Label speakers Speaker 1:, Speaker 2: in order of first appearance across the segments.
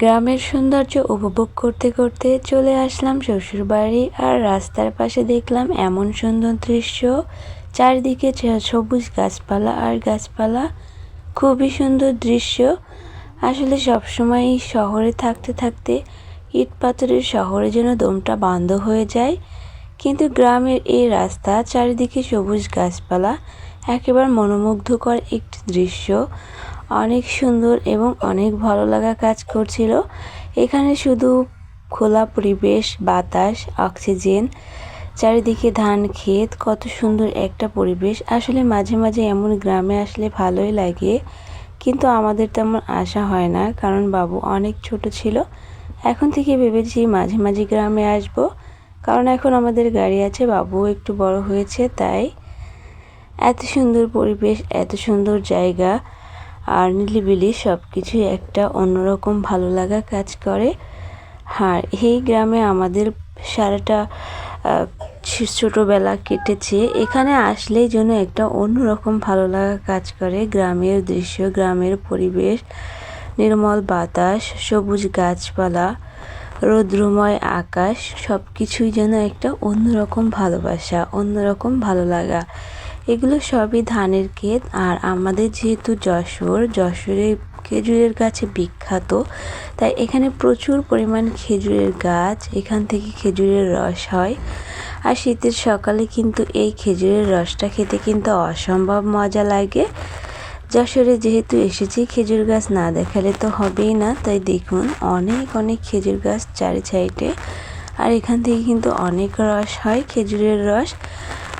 Speaker 1: গ্রামের সৌন্দর্য উপভোগ করতে করতে চলে আসলাম শ্বশুরবাড়ি। আর রাস্তার পাশে দেখলাম এমন সুন্দর দৃশ্য, চারিদিকে সবুজ গাছপালা আর গাছপালা, খুবই সুন্দর দৃশ্য। আসলে সবসময় শহরে থাকতে থাকতে ইট পাথরের শহরে যেন দমটা বন্ধ হয়ে যায়, কিন্তু গ্রামের এই রাস্তা, চারিদিকে সবুজ গাছপালা, একেবারে মনোমুগ্ধকর একটি দৃশ্য, অনেক সুন্দর এবং অনেক ভালো লাগা কাজ করছিল। এখানে শুধু খোলা পরিবেশ, বাতাস, অক্সিজেন, চারিদিকে ধান ক্ষেত, কত সুন্দর একটা পরিবেশ। আসলে মাঝে মাঝে এমন গ্রামে আসলে ভালোই লাগে, কিন্তু আমাদের তেমন আসা হয় না, কারণ বাবু অনেক ছোট ছিল। এখন থেকে ভেবেছি মাঝে মাঝে গ্রামে আসব, কারণ এখন আমাদের গাড়ি আছে, বাবু একটু বড় হয়েছে। তাই এত সুন্দর পরিবেশ, এত সুন্দর জায়গা আর নিলিবিলি সব কিছুই একটা অন্যরকম ভালো লাগা কাজ করে। আর এই গ্রামে আমাদের সারাটা ছোটোবেলা কেটেছে। এখানে আসলেই যেন একটা অন্যরকম ভালো লাগা কাজ করে। গ্রামের দৃশ্য, গ্রামের পরিবেশ, নির্মল বাতাস, সবুজ গাছপালা, রৌদ্রময় আকাশ, সব কিছুই যেন একটা অন্যরকম ভালোবাসা, অন্যরকম ভালো লাগা। এগুলো সবই ধানের ক্ষেত। আর আমাদের যেহেতু যশোরে খেজুরের গাছে বিখ্যাত, তাই এখানে প্রচুর পরিমাণ খেজুরের গাছ, এখান থেকে খেজুরের রস হয়। আর শীতের সকালে কিন্তু এই খেজুরের রসটা খেতে কিন্তু অসম্ভব মজা লাগে। যশোরে যেহেতু এসেছি, খেজুর গাছ না দেখালে তো হবেই না। তাই দেখুন অনেক অনেক খেজুর গাছ চারি সাইডে, আর এখান থেকে কিন্তু অনেক রস হয়, খেজুরের রস।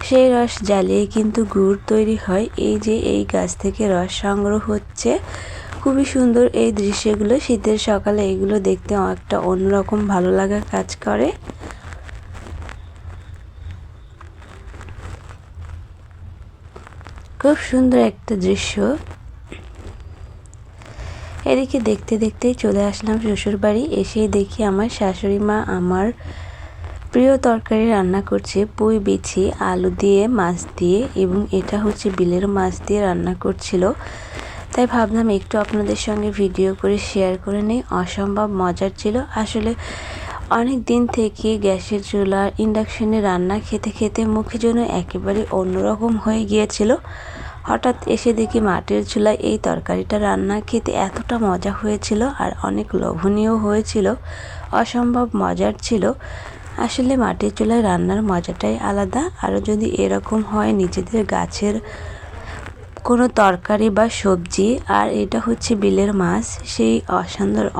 Speaker 1: সেই রস জ্বালিয়ে কিন্তু গুড় তৈরি হয়। এই যে এই গাছ থেকে রস সংগ্রহ হচ্ছে, খুবই সুন্দর এই দৃশ্যগুলো। শীতের সকালে এগুলো দেখতে একটা অন্যরকম ভালো লাগা কাজ করে। খুব সুন্দর একটা দৃশ্য। এদিকে দেখতে দেখতেই চলে আসলাম শ্বশুর বাড়ি। এসেই দেখি আমার শাশুড়ি মা আমার প্রিয় তরকারি রান্না করছে, পুঁই বিছি, আলু দিয়ে, মাছ দিয়ে, এবং এটা হচ্ছে বিলের মাছ দিয়ে রান্না করছিল। তাই ভাবলাম একটু আপনাদের সঙ্গে ভিডিও করে শেয়ার করে নিই। অসম্ভব মজার ছিল। আসলে অনেক দিন থেকে গ্যাসের চুলা, ইন্ডাকশনে রান্না খেতে খেতে মুখে যেন একেবারে অন্যরকম হয়ে গিয়েছিল। হঠাৎ এসে দেখি মাটির চুলায় এই তরকারিটা রান্না খেতে এতটা মজা হয়েছিল, আর অনেক লোভনীয় হয়েছিল, অসম্ভব মজার ছিল। আসলে মাটির চুলায় রান্নার মজাটাই আলাদা। আরও যদি এরকম হয় নিজেদের গাছের কোনো তরকারি বা সবজি, আর এটা হচ্ছে বিলের মাছ, সেই অসাধারণ